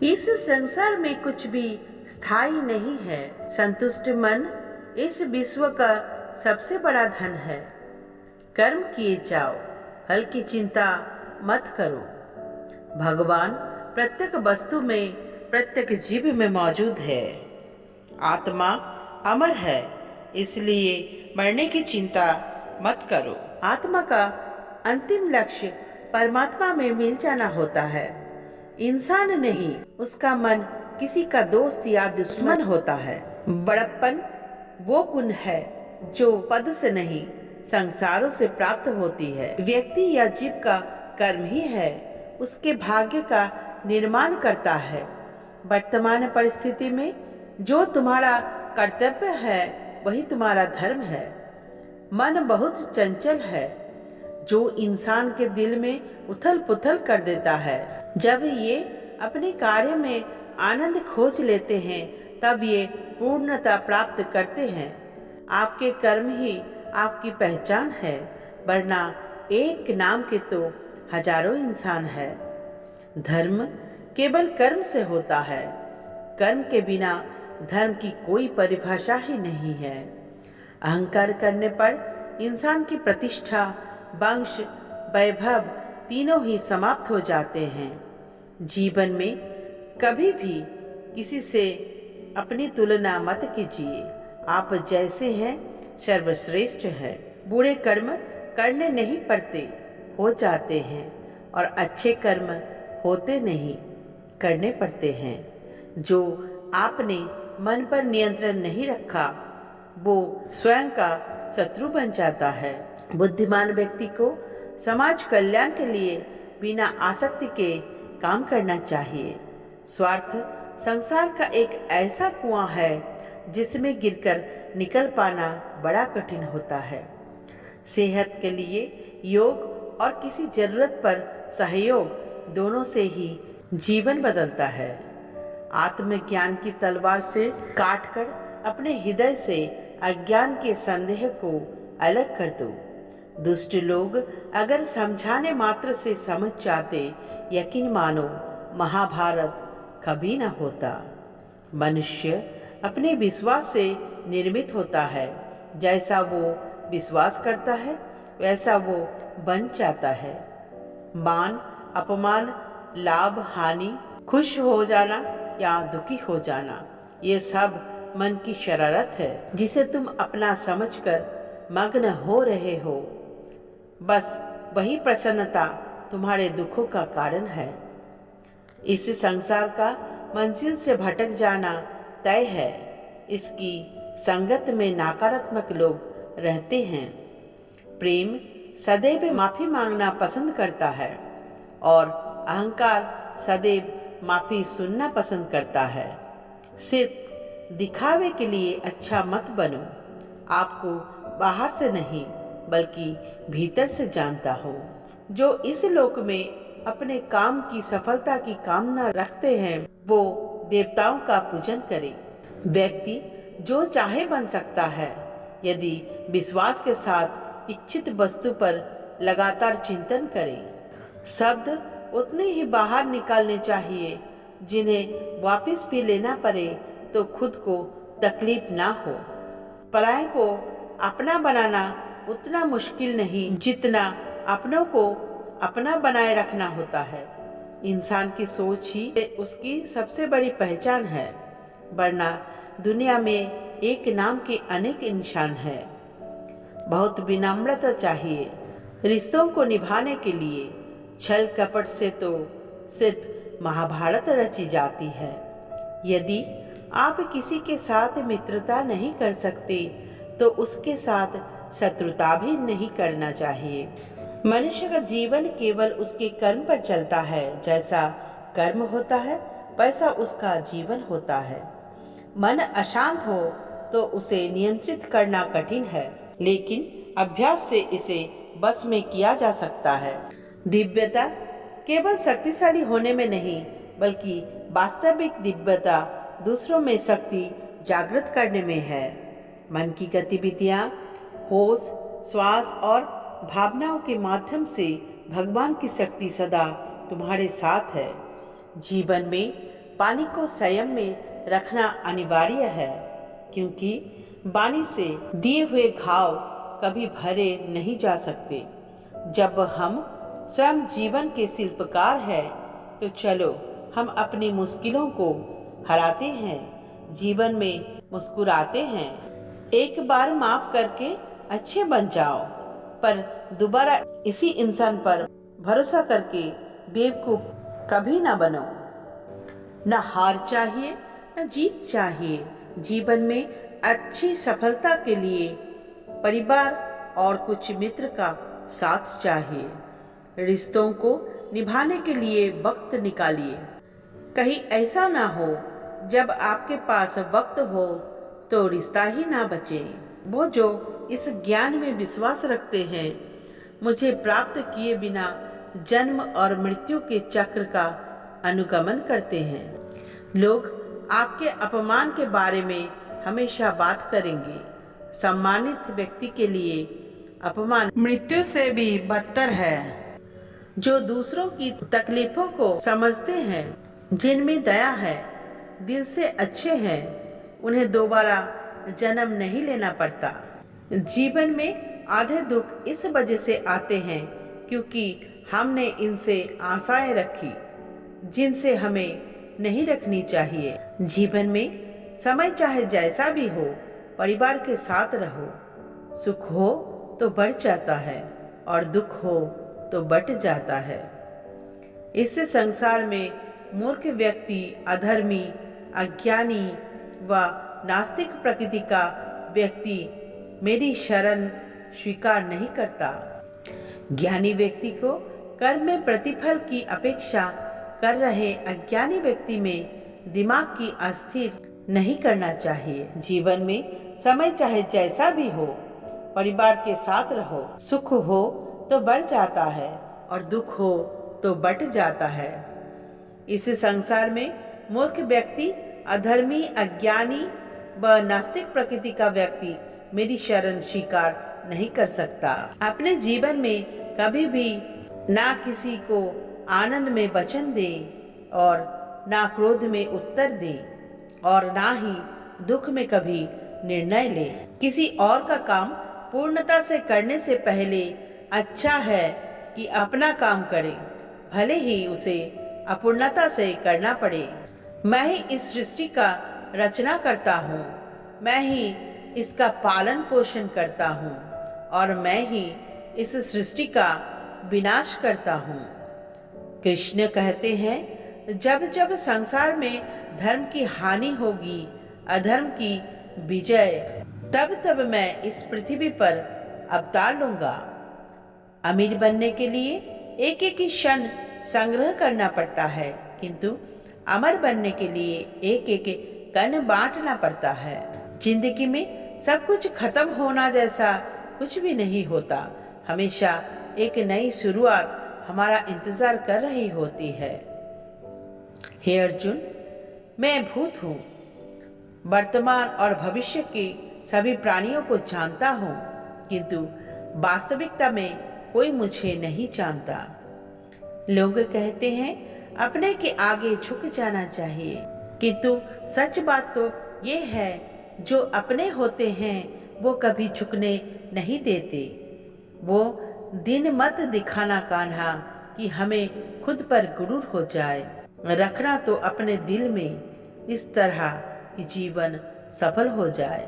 इस संसार में कुछ भी स्थायी नहीं है। संतुष्ट मन इस विश्व का सबसे बड़ा धन है। कर्म किए जाओ, फल की चिंता मत करो। भगवान प्रत्येक वस्तु में, प्रत्येक जीव में मौजूद है। आत्मा अमर है, इसलिए मरने की चिंता मत करो। आत्मा का अंतिम लक्ष्य परमात्मा में मिल जाना होता है, इंसान नहीं। उसका मन किसी का दोस्त या दुश्मन होता है। बड़प्पन वो गुण है जो पद से नहीं, संसारों से प्राप्त होती है। व्यक्ति या जीव का कर्म ही है उसके भाग्य का निर्माण करता है। वर्तमान परिस्थिति में जो तुम्हारा कर्तव्य है वही तुम्हारा धर्म है। मन बहुत चंचल है जो इंसान के दिल में उथल पुथल कर देता है। जब ये अपने कार्य में आनंद खोज लेते हैं तब ये पूर्णता प्राप्त करते हैं। आपके कर्म ही आपकी पहचान है, वरना एक नाम के तो हजारों इंसान है। धर्म केवल कर्म से होता है। कर्म के बिना धर्म की कोई परिभाषा ही नहीं है। अहंकार करने पर इंसान की प्रतिष्ठा, वंश, वैभव तीनों ही समाप्त हो जाते हैं। जीवन में कभी भी किसी से अपनी तुलना मत कीजिए। आप जैसे हैं सर्वश्रेष्ठ है। बुरे कर्म करने नहीं पड़ते, हो जाते हैं, और अच्छे कर्म होते नहीं, करने पड़ते हैं। जो आपने मन पर नियंत्रण नहीं रखा वो स्वयं का शत्रु बन जाता है। बुद्धिमान व्यक्ति को समाज कल्याण के लिए बिना आसक्ति के काम करना चाहिए। स्वार्थ संसार का एक ऐसा कुआं है जिसमें गिरकर निकल पाना बड़ा कठिन होता है। सेहत के लिए योग और किसी जरूरत पर सहयोग दोनों से ही जीवन बदलता है। आत्मज्ञान की तलवार से काटकर अपने हृदय से अज्ञान के संदेह को अलग कर दो। दुष्ट लोग अगर समझाने मात्र से समझ जाते, यकीन मानो महाभारत कभी न होता। मनुष्य अपने विश्वास से निर्मित होता है। जैसा वो विश्वास करता है वैसा वो बन जाता है। मान अपमान, लाभ हानि, खुश हो जाना या दुखी हो जाना, ये सब मन की शरारत है जिसे तुम अपना समझकर मग्न हो रहे हो। बस वही प्रसन्नता तुम्हारे दुखों का कारण है। इस संसार का मंजिल से भटक जाना तय है। इसकी संगत में नकारात्मक लोग रहते हैं। प्रेम सदैव माफी मांगना पसंद करता है और अहंकार सदैव माफी सुनना पसंद करता है। सिर्फ दिखावे के लिए अच्छा मत बनो। आपको बाहर से नहीं बल्कि भीतर से जानता हूँ। जो इस लोक में अपने काम की सफलता की कामना रखते हैं वो देवताओं का पूजन करे। व्यक्ति जो चाहे बन सकता है यदि विश्वास के साथ इच्छित वस्तु पर लगातार चिंतन करे। शब्द उतने ही बाहर निकालने चाहिए जिन्हें वापस भी लेना पड़े तो खुद को तकलीफ ना हो। पराये को अपना बनाना उतना मुश्किल नहीं जितना अपनों को अपना बनाए रखना होता है। इंसान की सोच ही उसकी सबसे बड़ी पहचान है, वरना दुनिया में एक नाम के अनेक इंसान हैं। बहुत विनम्रता चाहिए रिश्तों को निभाने के लिए। छल कपट से तो सिर्फ महाभारत रची जाती है। यदि आप किसी के साथ मित्रता नहीं कर सकते तो उसके साथ शत्रुता भी नहीं करना चाहिए। मनुष्य का जीवन केवल उसके कर्म पर चलता है। जैसा कर्म होता है वैसा उसका जीवन होता है। मन अशांत हो तो उसे नियंत्रित करना कठिन है, लेकिन अभ्यास से इसे बस में किया जा सकता है। दिव्यता केवल शक्तिशाली होने में नहीं बल्कि वास्तविक दिव्यता दूसरों में शक्ति जागृत करने में है। मन की गतिविधियाँ, होश, श्वास और भावनाओं के माध्यम से भगवान की शक्ति सदा तुम्हारे साथ है। जीवन में पानी को संयम में रखना अनिवार्य है, क्योंकि पानी से दिए हुए घाव कभी भरे नहीं जा सकते। जब हम स्वयं जीवन के शिल्पकार हैं, तो चलो हम अपनी मुश्किलों को हराते हैं, जीवन में मुस्कुराते हैं। एक बार माफ करके अच्छे बन जाओ, पर दोबारा इसी इंसान पर भरोसा करके बेवकूफ कभी ना बनो। न हार चाहिए न जीत चाहिए। जीवन में अच्छी सफलता के लिए परिवार और कुछ मित्र का साथ चाहिए। रिश्तों को निभाने के लिए वक्त निकालिए। कहीं ऐसा ना हो जब आपके पास वक्त हो तो रिश्ता ही ना बचे। वो जो इस ज्ञान में विश्वास रखते हैं, मुझे प्राप्त किए बिना जन्म और मृत्यु के चक्र का अनुगमन करते हैं। लोग आपके अपमान के बारे में हमेशा बात करेंगे। सम्मानित व्यक्ति के लिए अपमान मृत्यु से भी बदतर है। जो दूसरों की तकलीफों को समझते हैं, जिनमें दया है, दिल से अच्छे हैं, उन्हें दोबारा जन्म नहीं लेना पड़ता। जीवन में आधे दुख इस वजह से आते हैं क्योंकि हमने इनसे आशाएं रखी जिनसे हमें नहीं रखनी चाहिए। जीवन में समय चाहे जैसा भी हो, परिवार के साथ रहो। सुख हो तो बढ़ जाता है और दुख हो तो बट जाता है। इस संसार में मूर्ख व्यक्ति, अधर्मी, अज्ञानी व नास्तिक प्रकृति का व्यक्ति मेरी शरण स्वीकार नहीं करता। ज्ञानी व्यक्ति को कर्म में प्रतिफल की अपेक्षा कर रहे अज्ञानी व्यक्ति में दिमाग की अस्थिर नहीं करना चाहिए। जीवन में समय चाहे जैसा भी हो, परिवार के साथ रहो। सुख हो तो बढ़ जाता है और दुख हो तो बट जाता है। इस संसार में मूर्ख व्यक्ति, अधर्मी, अज्ञानी व नास्तिक प्रकृति का व्यक्ति मेरी शरण स्वीकार नहीं कर सकता। अपने जीवन में कभी भी ना किसी को आनंद में वचन दे और ना क्रोध में उत्तर दे और ना ही दुख में कभी निर्णय ले। किसी और का काम पूर्णता से करने से पहले अच्छा है कि अपना काम करे, भले ही उसे अपूर्णता से करना पड़े। मैं ही इस सृष्टि का रचना करता हूँ, मैं ही इसका पालन पोषण करता हूँ और मैं ही इस सृष्टि का विनाश करता हूँ। कृष्ण कहते हैं, जब जब संसार में धर्म की हानि होगी, अधर्म की विजय, तब तब मैं इस पृथ्वी पर अवतार लूंगा। अमीर बनने के लिए एक एक क्षण संग्रह करना पड़ता है, किंतु अमर बनने के लिए एक एक कण बांटना पड़ता है। जिंदगी में सब कुछ खत्म होना जैसा कुछ भी नहीं होता। हमेशा एक नई शुरुआत हमारा इंतजार कर रही होती है। हे अर्जुन, मैं भूत हूँ, वर्तमान और भविष्य के सभी प्राणियों को जानता हूँ, किंतु वास्तविकता में कोई मुझे नहीं जानता। लोग कहते हैं अपने के आगे झुक जाना चाहिए, किंतु सच बात तो ये है, जो अपने होते हैं वो कभी झुकने नहीं देते। वो दिन मत दिखाना कान्हा कि हमें खुद पर गुरूर हो जाए। रखना तो अपने दिल में, इस तरह कि जीवन सफल हो जाए।